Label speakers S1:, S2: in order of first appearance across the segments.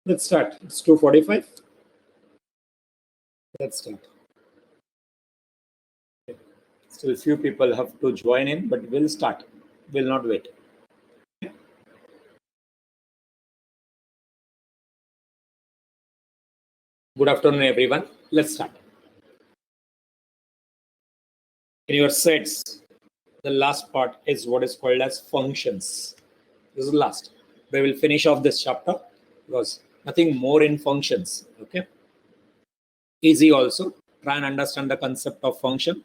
S1: Let's start. It's 2:45. Let's start. Still few people have to join in, but we'll start. We'll not wait. Good afternoon, everyone. Let's start. In your sets, the last part is what is called as functions. This is the last. We will finish off this chapter because nothing more in functions. Okay. Easy also. Try and understand the concept of function.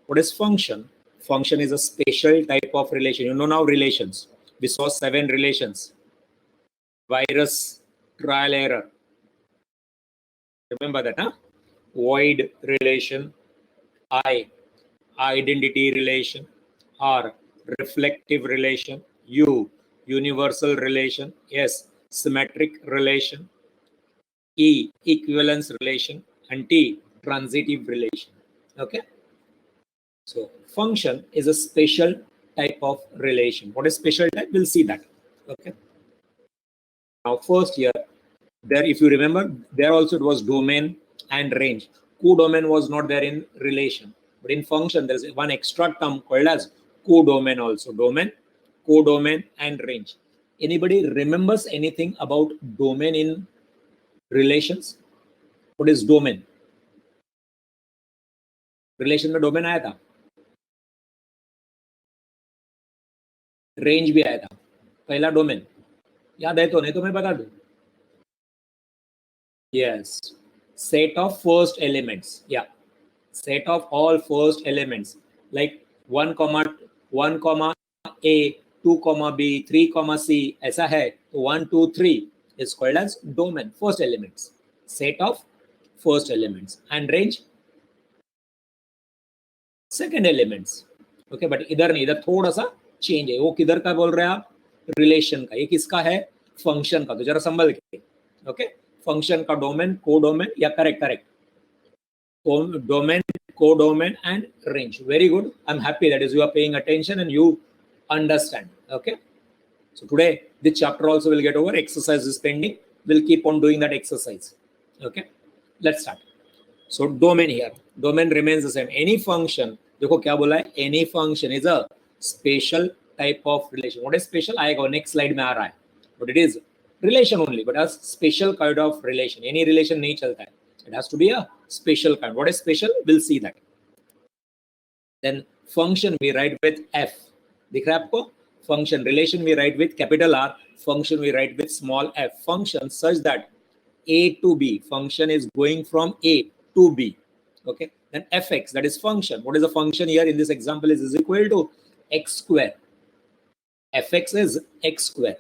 S1: What is function? Function is a special type of relation. You know now relations. We saw 7 relations. Virus, trial, error. Remember that, huh? Void relation, I, identity relation, R, reflective relation, U, universal relation, S, symmetric relation, E, equivalence relation, and T, transitive relation. Okay. So function is a special type of relation. What is special type? We'll see that. Okay. Now first here, there, if you remember, there also it was domain and range. Codomain was not there in relation, but in function there is one extra term called as codomain also. Domain, codomain, and range. Anybody remembers anything about domain in relations? What is domain? Relation में domain आया था, range भी आया था. पहला domain याद है तो, नहीं तो मैं बता दूं. Yes, set of first elements. Yeah, set of all first elements like 1 comma A, 2 comma B, 3 comma C. ऐसा है तो 1 2 3 is called as domain, first elements, set of first elements, and range second elements. Okay, but इधर नहीं, इधर थोड़ा सा change है. वो किधर का बोल रहे हैं आप? रिलेशन का. ये किसका है? फंक्शन का. तो जरा संभल के. ओके, फंक्शन का डोमेन, कोडोमेन, या correct domain, codomain, and range. Very good. I'm happy that is you are paying attention and you understand. Okay. So today this chapter also will get over. Exercise is pending. We'll keep on doing that exercise. Okay. Let's start. So domain here. Domain remains the same. Any function. देखो क्या बोला है? Any function is a special type of relation. What is special? आएगा next slide में आ रहा है. But it is relation only, but a special kind of relation. Any relation नहीं चलता है. It has to be a special kind. What is special? We'll see that. Then function we write with F. दिख रहा है आपको? Function relation we write with capital R. Function we write with small f. Function such that A to B. Function is going from A to B. Okay. Then fx, that is function. What is the function here in this example? Is equal to x square. Fx is x square.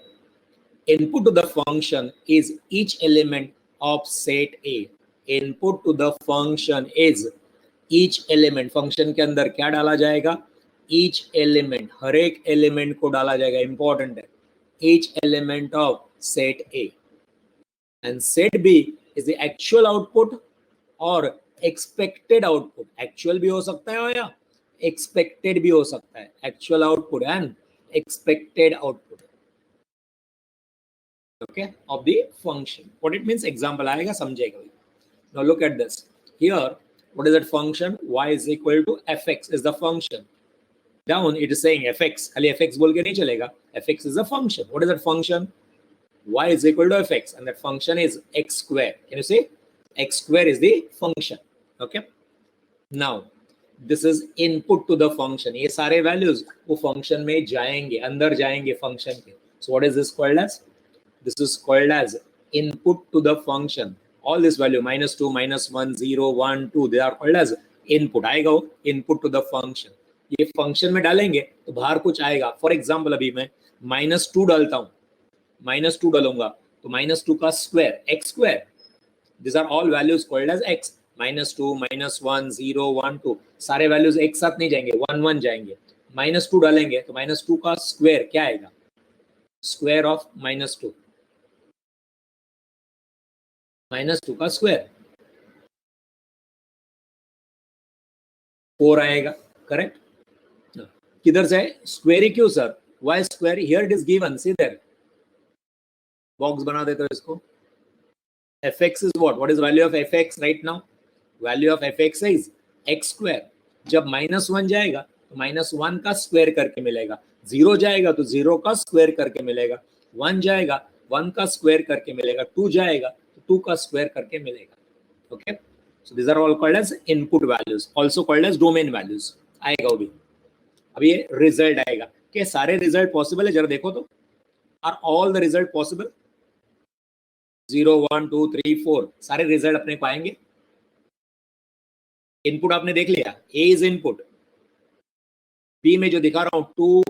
S1: Input to the function is each element of set A. Input to the function is each element. Function के अंदर क्या डाला जाएगा? Each element, हर एक element को डाला जाएगा. Important है. Each element of set A. And set B is the actual output or expected output. Actual भी हो सकता है या expected भी हो सकता है. Actual output and expected output. Okay, of the function. What it means? Example आएगा समझेगा. Now look at this. Here, what is that function? Y is equal to fx is the function. Down it is saying fx. खाली fx बोल के नहीं चलेगा. Fx is a function. What is that function? Y is equal to fx, and that function is x square. Can you see? X square is the function. Okay. Now this is input to the function. ये सारे values वो function में जाएंगे, अंदर जाएंगे function के. So what is this called as? This is called as input to the function. All this value -2, -1, 0, 1, 2, they are called as input. आएगा वो input to the function. ये function में डालेंगे तो बाहर कुछ आएगा. For example अभी मैं -2 डालता हूँ, -2 डालूंगा तो -2 का square x square. These are all values called as x. -2, -1, 0, 1, 2 सारे values एक साथ नहीं जाएंगे, 1 1 जाएंगे. -2 डालेंगे तो -2 का स्क्वायर क्या आएगा? Square of -2. -2 का स्क्वायर 4 आएगा. करेक्ट. किधर से स्क्वायर ही क्यों sir? Why square? Here it is given. See there. Box बना देते हो इसको. fx is what is value of fx right now? Value of fx is x square. जब -1 जाएगा तो -1 का स्क्वायर करके मिलेगा, 0 जाएगा तो 0 का स्क्वायर करके मिलेगा, 1 जाएगा 1 का स्क्वायर करके मिलेगा, 2 जाएगा तो 2 का स्क्वायर करके मिलेगा. Okay, so these are all called as input values, also called as domain values. आएगा वो भी. अब ये रिजल्ट आएगा. क्या सारे रिजल्ट पॉसिबल है? जरा देखो तो. Are all the result possible? 0 1 2 3 4 सारे रिजल्ट अपने को आएंगे. इनपुट आपने देख लिया, ए इज इनपुट, बी में जो दिखा रहा हूं 2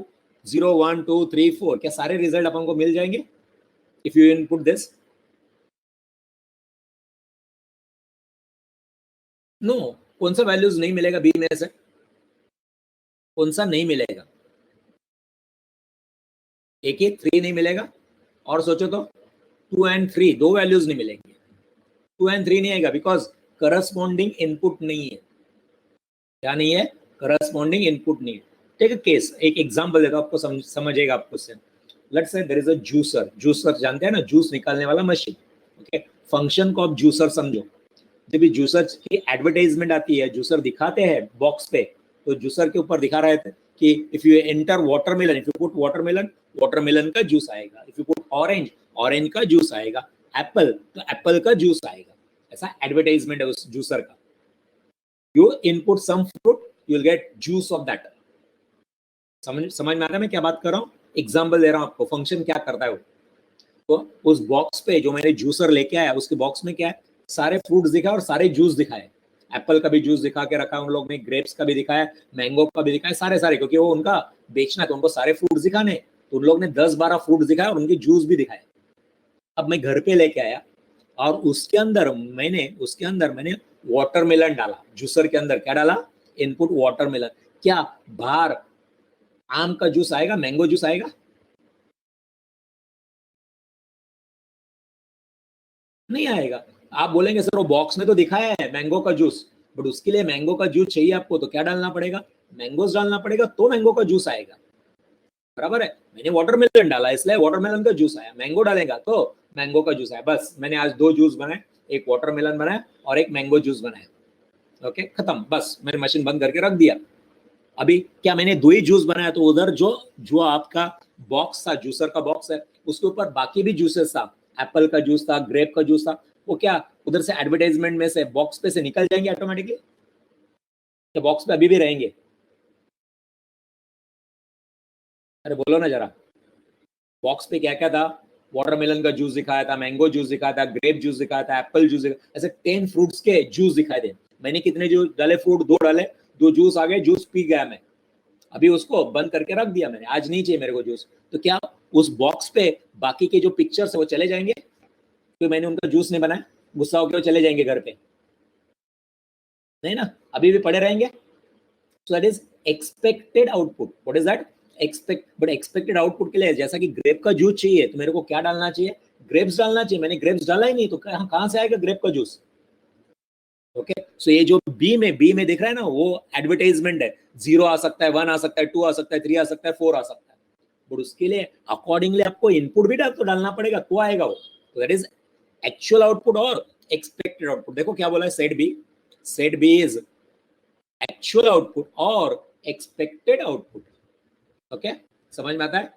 S1: 0 1 2 3 4, क्या सारे रिजल्ट अपन को मिल जाएंगे if you input this? No. कौन सा वैल्यूज नहीं मिलेगा बी में से? कौन सा नहीं मिलेगा? एक ही 3 नहीं मिलेगा. और सोचो तो 2 and 3 दो वैल्यूज नहीं मिलेंगे. 2 and 3 नहीं आएगा बिकॉज करस्पॉन्डिंग इनपुट नहीं है. क्या नहीं है? करस्पॉन्डिंग इनपुट नहीं है. टेक अ केस, एक एग्जांपल देता हूं आपको, समझेगा आपको इससे. Let's say there is a juicer. Juicer जानते हैं ना, जूस निकालने वाला मशीन. ओके, फंक्शन को आप जूसर समझो. जब भी जूसर की एडवर्टाइजमेंट आती है, जूसर दिखाते हैं बॉक्स पे, तो जूसर के ऊपर दिखा रहे थे कि if you enter watermelon, if you put watermelon, watermelon का जूस आएगा. If you put orange, orange का जूस आएगा. एप्पल, तो एप्पल का जूस आएगा. ऐसा एडवर्टाइजमेंट है उस जूसर का. You input some fruit, you will get juice of that. समझ में आता है मैं क्या बात कर रहा हूँ? एग्जाम्पल दे रहा हूँ आपको. फंक्शन क्या करता है वो, तो उस बॉक्स पे जो मैंने जूसर लेके आया, उसके बॉक्स में क्या है? सारे फ्रूट्स दिखाए और सारे जूस दिखाए. एप्पल का भी जूस दिखा के रखा है उन लोग ने, ग्रेप्स का भी दिखाया, मैंगो का भी दिखाया, सारे, क्योंकि वो उनका बेचना था, उनको सारे फ्रूट्स दिखाने. तो उन लोग ने 10-12 फ्रूट्स दिखाए और उनके जूस भी दिखाए. अब मैं घर पे लेके आया और उसके अंदर मैंने वाटरमेलन डाला. जूसर के अंदर क्या डाला? Input watermelon. क्या बाहर आम का जूस आएगा? मैंगो जूस आएगा? नहीं आएगा. आप बोलेंगे सर वो बॉक्स में तो दिखाया है मैंगो का जूस, बट उसके लिए मैंगो का जूस चाहिए आपको, तो क्या डालना पड़ेगा? मैंगोस डालना पड़ेगा, तो मैंगो का जूस आएगा. बराबर है. मैंने वाटरमेलन डाला इसलिए वाटरमेलन का जूस आया. मैंगो डालेगा तो मैंगो का जूस आया. बस मैंने आज 2 जूस बनाए, एक वाटरमेलन बनाया और एक मैंगो जूस बनाया. ओके, खत्म. बस मैंने मशीन बंद करके रख दिया. अभी क्या मैंने 2 ही जूस बनाया, तो उधर जो आपका बॉक्स था, जूसर का बॉक्स है, उसके ऊपर बाकी भी जूसेस था. एप्पल का जूस था, ग्रेप का जूस था. वो क्या उधर से एडवर्टाइजमेंट में से, बॉक्स पे से निकल जाएंगे ऑटोमेटिकली? तो बॉक्स पे अभी भी रहेंगे? अरे बोलो ना जरा. बॉक्स पे क्या क्या था? वाटरमेलन का जूस दिखाया था, मैंगो जूस दिखाया था, ग्रेप जूस दिखाया था, एप्पल जूस दिखाया, ऐसे 10 फ्रूट्स के जूस दिखाए थे. मैंने कितने जूस डाले? फ्रूट 2 डाले, 2 जूस आ गए, जूस पी गया मैं. अभी उसको बंद करके रख दिया मैंने, आज नहीं चाहिए मेरे को जूस. तो क्या उस बॉक्स पे बाकी के जो पिक्चर्स है वो चले जाएंगे? तो मैंने उनका जूस नहीं बनाया, गुस्सा होकर वो चले जाएंगे घर पे? नहीं ना, अभी भी पड़े रहेंगे. So that is expected output. What is that? Expected output के लिए, जैसा कि ग्रेप का जूस चाहिए तो मेरे को क्या डालना चाहिए? ग्रेप्स डालना चाहिए. मैंने ग्रेप्स डाला ही नहीं, तो कहां से आएगा ग्रेप का जूस? ओके, सो ये जो बी में दिख रहा है ना, वो एडवर्टाइजमेंट है. 0 आ सकता है, 1 आ सकता है, 2 आ सकता है, 3 आ सकता है, 4 आ सकता है. बट उसके लिए अकॉर्डिंगली आपको इनपुट भी डालना पड़ेगा, तो आएगा वो. तो दैट इज एक्चुअल आउटपुट और एक्सपेक्टेड आउटपुट. देखो क्या बोला है, set B is actual output और एक्सपेक्टेड आउटपुट. ओके, समझ में आता है?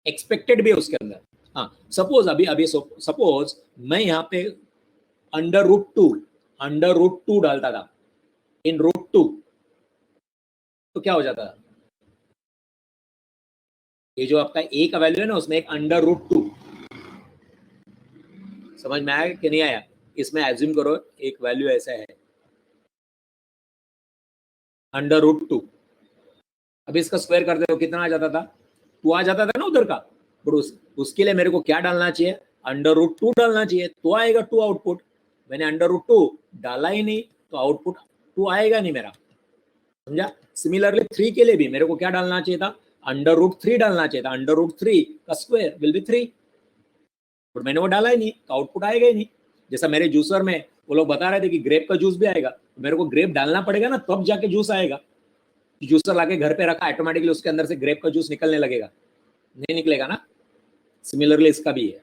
S1: एक्सपेक्टेड भी है उसके अंदर. हाँ, सपोज मैं यहाँ पे अंडर रूट 2 डालता था इन रूट 2, तो क्या हो जाता था? ये जो आपका ए का वैल्यू है ना, उसमें एक अंडर रूट 2. समझ में आया कि नहीं आया? इसमें एज्यूम करो एक वैल्यू ऐसा है, अंडर रूट 2. अभी इसका स्क्वायर करते हो कितना आ जाता था? 2 आ जाता था ना उधर का. बट उसके लिए मेरे को क्या डालना चाहिए? अंडर रूट 2 डालना चाहिए, तो आएगा 2 आउटपुट. मैंने अंडर रूट 2 डाला ही नहीं, तो आउटपुट 2 आएगा नहीं मेरा. समझा? सिमिलरली 3 के लिए भी मेरे को क्या डालना चाहिए था? अंडर रूट 3 डालना चाहिए था. अंडर रूट 3 का स्क्वायर विल बी 3. बट मैंने वो डाला ही नहीं, तो आउटपुट आएगा ही नहीं. जैसा मेरे जूसर में वो लोग बता रहे थे कि ग्रेप का जूस भी आएगा, तो मेरे को ग्रेप डालना पड़ेगा ना, तब जाके जूस आएगा. जूसर लाके घर पे रखा, ऑटोमेटिकली उसके अंदर से ग्रेप का जूस निकलने लगेगा? नहीं निकलेगा ना. सिमिलरली इसका भी है.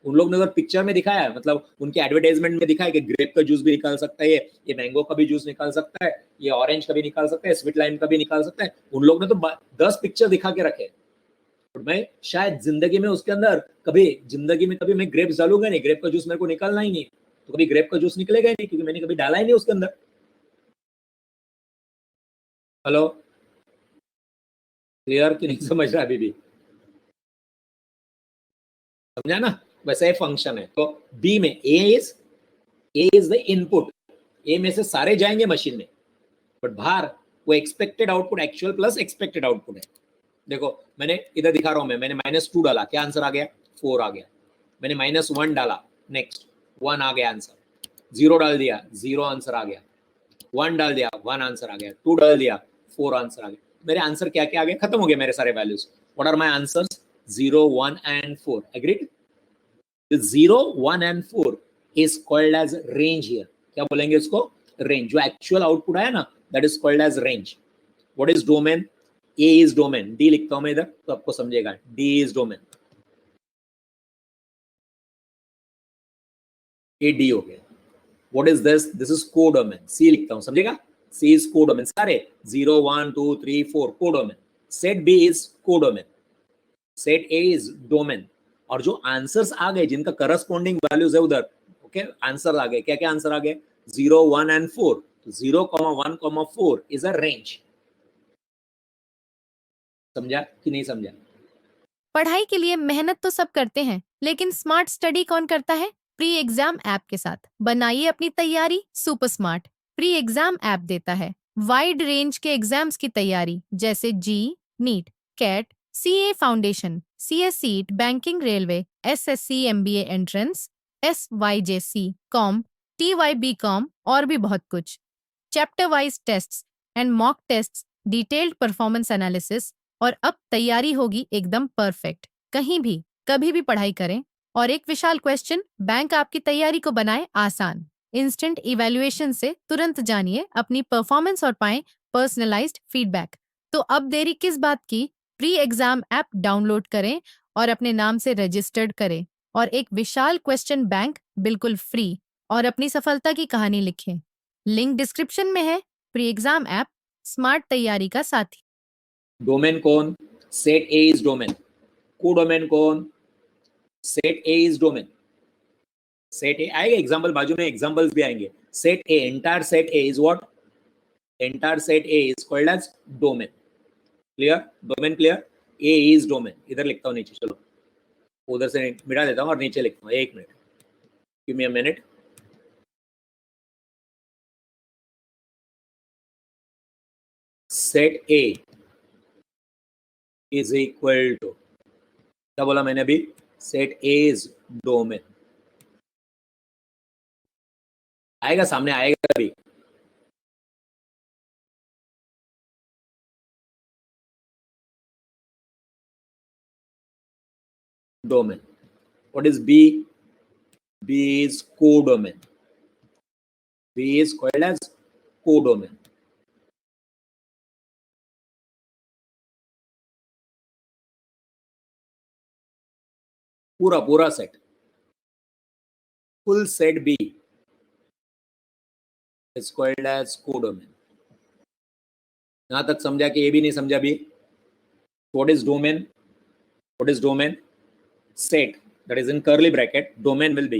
S1: उन लोग ने अगर पिक्चर में दिखाया है, मतलब उनके एडवर्टाइजमेंट में दिखाया कि ग्रेप का जूस भी निकाल सकता है, ये मैंगो का भी जूस निकाल सकता है, ये ऑरेंज का भी निकाल सकता है, स्वीट लाइम का भी निकाल सकता है, उन लोग ने तो 10 पिक्चर दिखा के रखे। और मैं शायद जिंदगी में उसके अंदर कभी मैं ग्रेप्स डालूंगा नहीं, ग्रेप का जूस मेरे को निकालना ही नहीं, तो कभी ग्रेप का जूस निकलेगा ही नहीं, क्योंकि मैंने कभी डाला ही नहीं उसके अंदर। हेलो, क्लियर कि नहीं समझ रहा अभी भी? समझा ना? वैसे फंक्शन है। तो बी में ए इज द इनपुट, ए में से सारे जाएंगे मशीन में, बट बाहर वो expected output actual plus expected output है। देखो मैंने इधर दिखा रहा हूं, मैंने -2 डाला, क्या आंसर आ गया? 4 आ गया। मैंने -1 डाला, नेक्स्ट 1 आ गया आंसर। 0 डाल दिया, 0 आंसर आ गया। 1 डाल दिया, 1 आंसर आ गया। 2 डाल दिया, 4 आंसर आ गया। मेरे आंसर क्या क्या आ गए? खत्म हो गए मेरे सारे values. What are my answers? 0, 1 and 4। Agreed? 0, 1 and 4 is called as range here. क्या बोलेंगे इसको? रेंज। जो एक्चुअल आउटपुट आया ना, that is called as range. What is domain? A is domain. D लिखता हूं मैं इधर तो आपको समझेगा। D is domain, A D हो गया। What is this? This is codomain. C लिखता हूं, समझेगा? C is codomain. सारे 0, 1, 2, 3, 4 codomain. Set B is codomain, set A is domain. और जो आंसर्स आ गए जिनका करस्पॉन्डिंग वैल्यूज है उधर, ओके, आंसर आ गए। क्या क्या आंसर आ गए? 0, 1 एंड 4। 0, 1, 4 is a range. समझा कि नहीं समझा?
S2: पढ़ाई के लिए मेहनत तो सब करते हैं, लेकिन स्मार्ट स्टडी कौन करता है? प्री एग्जाम ऐप के साथ बनाइए अपनी तैयारी super smart. Pre exam app देता है वाइड रेंज के एग्जाम्स की तैयारी, जैसे JEE, NEET, CAT, CA foundation, CSEET, banking, railway, SSC, MBA entrance, SYJC, com, TYB com और भी बहुत कुछ। Chapter wise tests and mock tests, detailed performance analysis, और अब तैयारी होगी एकदम परफेक्ट। कहीं भी कभी भी पढ़ाई करें। और एक विशाल क्वेश्चन बैंक आपकी तैयारी को बनाए आसान। इंस्टेंट इवैल्यूएशन से तुरंत जानिए अपनी परफॉर्मेंस और पाएं पर्सनलाइज्ड फीडबैक। तो अब देरी किस बात की? प्री एग्जाम ऐप डाउनलोड करें और अपने नाम से रजिस्टर्ड करें और एक विशाल क्वेश्चन बैंक बिल्कुल फ्री और अपनी सफलता की कहानी लिखें। लिंक डिस्क्रिप्शन में है। प्री एग्जाम ऐप स्मार्ट तैयारी का साथी।
S1: डोमेन कौन? Set A is domain. Codomain कौन? Set A is domain. Set A आएगा एग्जांपल, बाजू में एग्जांपल्स भी आएंगे। Set A, entire set A is what? Entire set A is called as domain. Clear? Domain clear? A is domain. इधर लिखता हूं नीचे, चलो उधर से मिटा देता हूं और नीचे लिखता हूं। एक minute, give me a minute. Set A is equal to, क्या बोला मैंने अभी? Set A is domain. आएगा सामने, आएगा अभी। Domain. What is B? B is codomain. B is called as codomain. पूरा पूरा set, full set B is called as codomain. यहां तक समझा कि ये भी नहीं समझा भी? What is domain? What is domain? Set that is in curly bracket, domain will be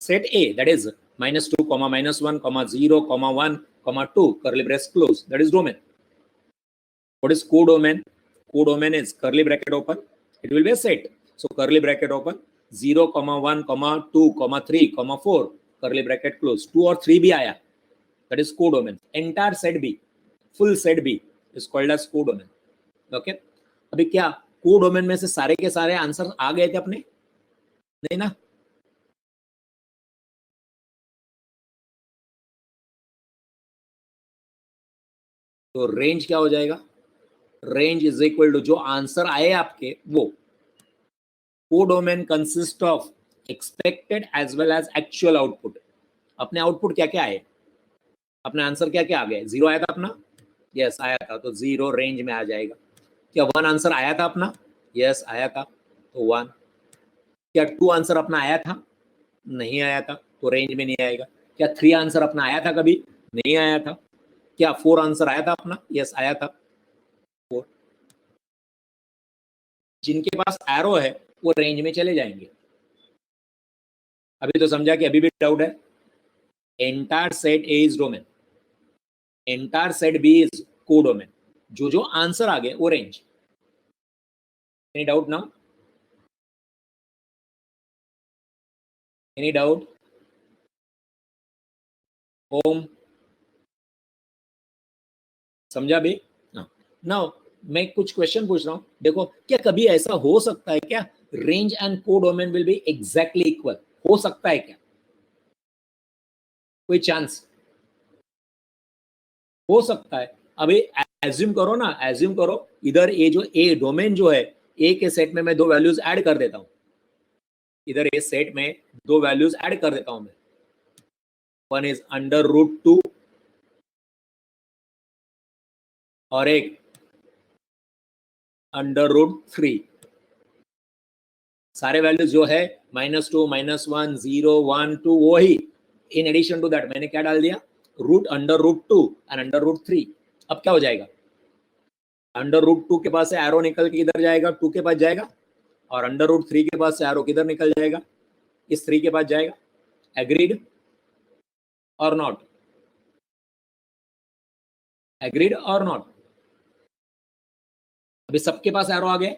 S1: set A, that is -2, -1, -0, -1, -2, curly brace close, that is domain. What is codomain? Codomain is curly bracket open, it will be a set. So curly bracket open, 0, 1, 2, 3, 4, curly bracket close. 2 और 3 भी आया, that is codomain. Entire set B, full set B is called as codomain. Okay? अभी क्या codomain में से सारे के सारे आंसर आ गए थे अपने? नहीं ना? तो रेंज क्या हो जाएगा? रेंज इज इक्वल टू जो आंसर आए आपके वो। Codomain consist of expected as well as actual output. अपने आउटपुट क्या क्या आए? अपने आंसर क्या क्या आ गए? 0 आया था अपना? यस आया था, तो 0 रेंज में आ जाएगा। क्या 1 आंसर आया था अपना? यस आया था, तो 1। क्या 2 आंसर अपना आया था? नहीं आया था, तो रेंज में नहीं आएगा। क्या 3 आंसर अपना आया था कभी? नहीं आया था। क्या 4 आंसर आया था अपना? यस आया था 4। जिनके पास एरो है वो रेंज में चले जाएंगे। अभी तो समझा कि अभी भी डाउट है? Entire set A is domain, entire set B is codomain. जो जो आंसर आ गए वो range. Any doubt now? Any doubt? Om समझा भी? नाउ मैं कुछ क्वेश्चन पूछ रहा हूं, देखो क्या कभी ऐसा हो सकता है क्या range and codomain will be exactly equal? हो सकता है क्या? कोई चांस? हो सकता है। अभी एज्यूम करो ना, एज्यूम करो इधर ये जो ए डोमेन जो है, ए के सेट में मैं 2 वैल्यूज ऐड कर देता हूं। इधर ए सेट में 2 वैल्यूज ऐड कर देता हूं मैं। वन इज √2 और एक √3। सारे वैल्यूज जो है -2, -1, 0, 1, 2 वही। इन एडिशन टू दैट मैंने क्या डाल दिया? √2 एंड √3। अब क्या हो जाएगा? √2 के पास से एरो निकल के इधर जाएगा, 2 के पास जाएगा, और √3 के पास से एरो किधर निकल जाएगा? इस 3 के पास जाएगा। एग्रीड और नॉट? एग्रीड और नॉट? अभी सबके पास एरो आ गए,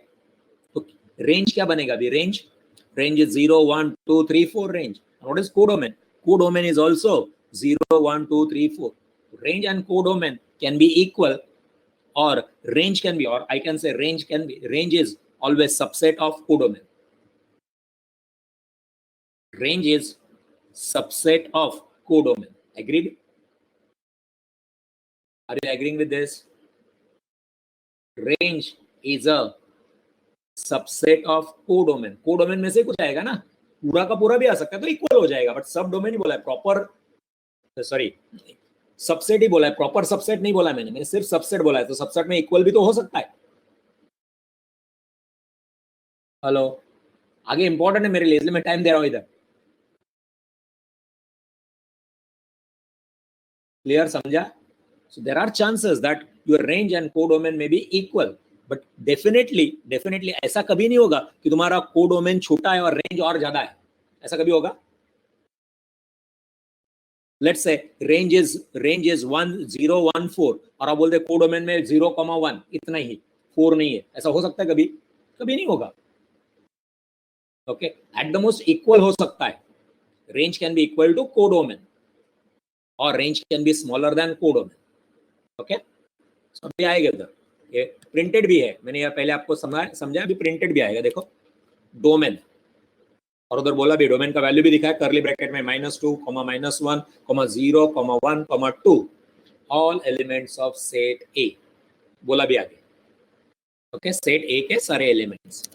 S1: तो रेंज क्या बनेगा? अभी range is 0, 1, 2, 3, 4 range. What is codomain? Codomain is also 0, 1, 2, 3, 4। Range and codomain can be equal, or range can be, or I can say range can be, range is always subset of codomain. Range is subset of codomain. Agreed? Are you agreeing with this? Range is a subset of codomain. Codomain में से कुछ आएगा ना, पूरा का पूरा भी आ सकता है तो इक्वल हो जाएगा, बट सब डोमेन ही बोला है, प्रॉपर सॉरी सबसेट ही बोला है, प्रॉपर सबसेट नहीं बोला मैंने सिर्फ सबसेट बोला है, तो सबसेट में इक्वल भी तो हो सकता है। हेलो, आगे इंपॉर्टेंट है मेरे लिए, इसलिए मैं टाइम दे रहा हूं इधर। क्लियर? समझा? So there are chances that your range and codomain may be equal, but definitely ऐसा कभी नहीं होगा कि तुम्हारा कोडोमेन छोटा है और रेंज और ज्यादा है। ऐसा कभी होगा? Let's say range is 1, 0, 1, 4 और आप बोलते कोडोमेन में 0,1 इतना ही, 4 नहीं है। ऐसा हो सकता है कभी? कभी नहीं होगा। Okay, at the most equal हो सकता है। Range can be equal to codomain और range can be smaller than codomain. Okay, अभी आएगा इधर, ये प्रिंटेड भी है, मैंने ये पहले आपको समझाया, अभी प्रिंटेड भी आएगा। देखो डोमेन, और उधर बोला भी डोमेन का वैल्यू भी दिखा है कर्ली ब्रैकेट में, -2, -1, -0, -1, 2 all elements of set A, बोला भी आगे। ओके, सेट ए के सारे elements.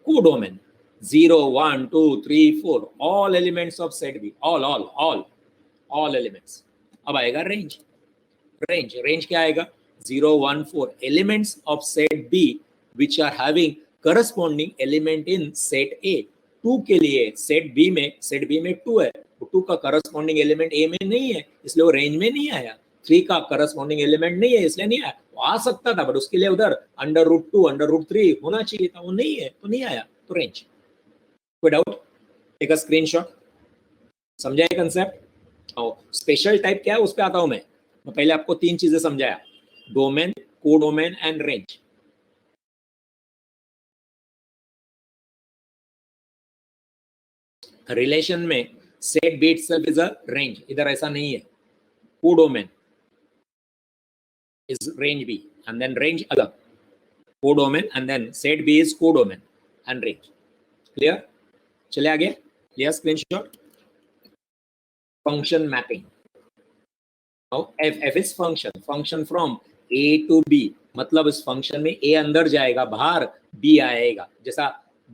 S1: Codomain 0, 1, 2, 3, 4 all elements of set B, all elements. अब आएगा रेंज। रेंज क्या आएगा? 0, 1, 4 elements of set B which are having corresponding element in set A। 2 के लिए set B में 2 है, 2 का corresponding element A में नहीं है, इसलिए वो रेंज में नहीं आया। 3 का corresponding element नहीं है, इसलिए नहीं आया। वो आ सकता था, बट उसके लिए उधर √2, √3 होना चाहिए था, वो नहीं है तो नहीं आया, तो रेंज। कोई डाउट? Take a screenshot. समझा ये कंसेप्ट? और स्पेशल टाइप क्या है उस पर आता हूं मैं पहले आपको 3 चीजें समझाया, domain, codomain and range. Relation में set B itself is a range, इधर ऐसा नहीं है। Codomain is range B and then range अलग, codomain and then set B is codomain and range. Clear? चले आगे, लिया screenshot. Function mapping. Now f is function from a to b, मतलब इस फंक्शन में a अंदर जाएगा, बाहर b आएगा। जैसा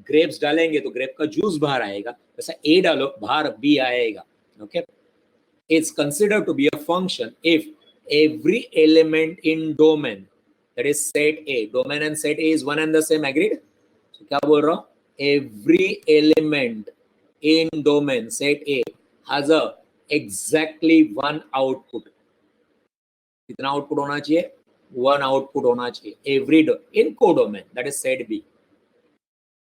S1: ग्रेप्स डालेंगे तो ग्रेप का जूस बाहर आएगा, वैसा a डालो बाहर b आएगा। Okay, it's considered to be a function if every element in domain, that is set a, domain and set a is one and the same। agreed? So क्या बोल रहा हूँ? every element in domain set A has a exactly one output. कितना output होना चाहिए? One output होना चाहिए every in codomain that is set B,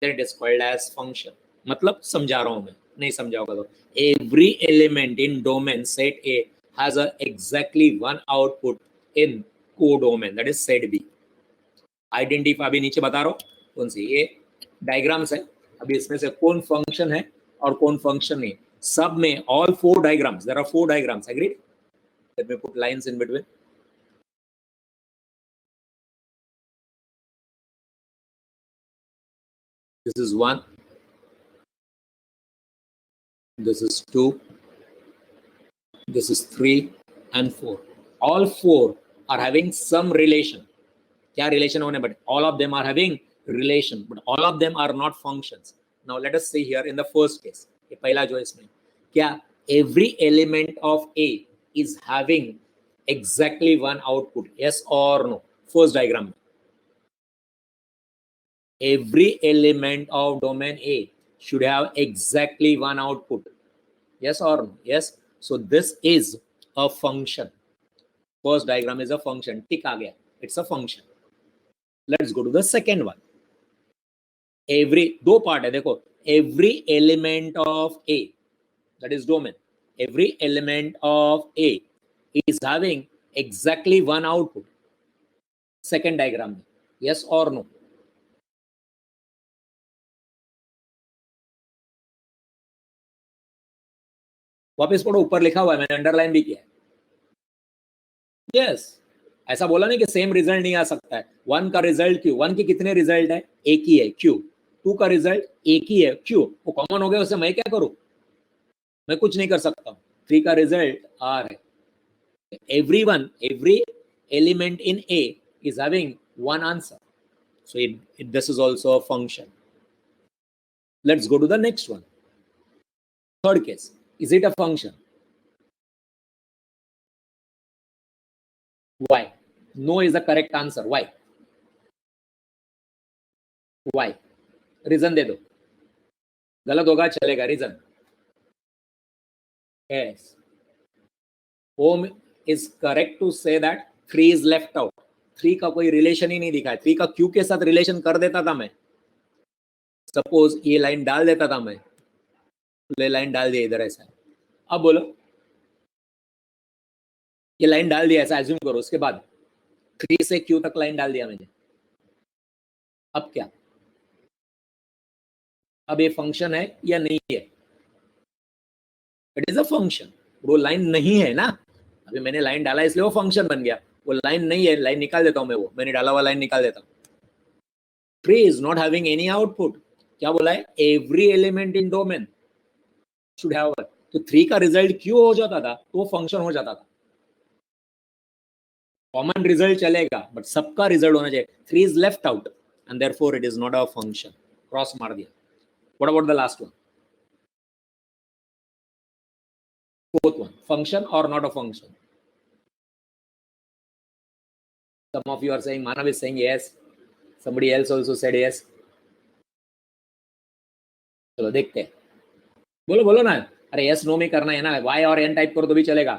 S1: then it is called as function. मतलब समझा रहा हूं मैं, नहीं समझा होगा तो every element in domain set A has a exactly one output in codomain that is set B. Identify अभी नीचे बता रहा हूं कौन सी ये डायग्राम्स है, अभी इसमें से कौन फंक्शन है और कौन फंक्शन नहीं, सब में all four diagrams, there are four diagrams, agreed? Let me put lines in between. This is 1, this is 2, this is 3 and 4. All four are having some relation. क्या relation होने, but all of them are having relation, but all of them are not functions. Now let us see here in the first case. ये पहला जो है इसमें क्या every element of A is having exactly one output, yes or no? First diagram. Every element of domain A should have exactly one output, yes or no? Yes. So this is a function. First diagram is a function. Tick आ गया. It's a function. Let's go to the second one. Every दो part है देखो. Every element of A, that is domain. Every element of A is having exactly one output. Second diagram. Yes or no? वापस पढ़ो, ऊपर लिखा हुआ है, मैंने अंडरलाइन भी किया है. यस, ऐसा बोला नहीं कि सेम रिजल्ट नहीं आ सकता है. वन का रिजल्ट क्यू, वन के कितने रिजल्ट है? एक ही है क्यू. टू का रिजल्ट एक ही है क्यू. वो कॉमन हो गया, उससे मैं क्या करूं? मैं कुछ नहीं कर सकता. थ्री का रिजल्ट आर है. Everyone, every element in A is having one answer. So this is also a function. Let's go to the next one. Third case. Is it a function? Why? No is the correct answer. Why? Why? Reason दे दो. गलत होगा चलेगा. Reason. Yes. Home is correct to say that 3 is left out. 3 का कोई relation ही नहीं दिखा है. 3 का क्यू के साथ रिलेशन कर देता था मैं. सपोज ये लाइन डाल देता था मैं, ये लाइन डाल दिया इधर ऐसा. अब बोलो, ये लाइन डाल दिया ऐसा एज्यूम करो. उसके बाद 3 से क्यू तक लाइन डाल दिया मैंने. अब क्या? अब ये फंक्शन है या नहीं है? It is a function. वो लाइन नहीं है ना, अभी मैंने लाइन डाला इसलिए वो फंक्शन बन गया. वो लाइन नहीं है, लाइन निकाल देता हूं मैं. वो मैंने डाला हुआ लाइन निकाल देता हूं. 3 is not having any output. क्या बोला है? Every element in domain should have one. तो 3 का रिजल्ट क्यों हो जाता था? तो फंक्शन हो जाता था. कॉमन रिजल्ट चलेगा, बट सबका रिजल्ट होना चाहिए. 3 is left out and therefore it is not a function. Cross मार दिया. What about the last one? Fourth one, function or not a function? Some of you are saying, Manav is saying yes. Somebody else also said yes. चलो देखते हैं. बोलो बोलो ना. अरे yes no में करना है ना, वाई और एन टाइप करो तो भी चलेगा.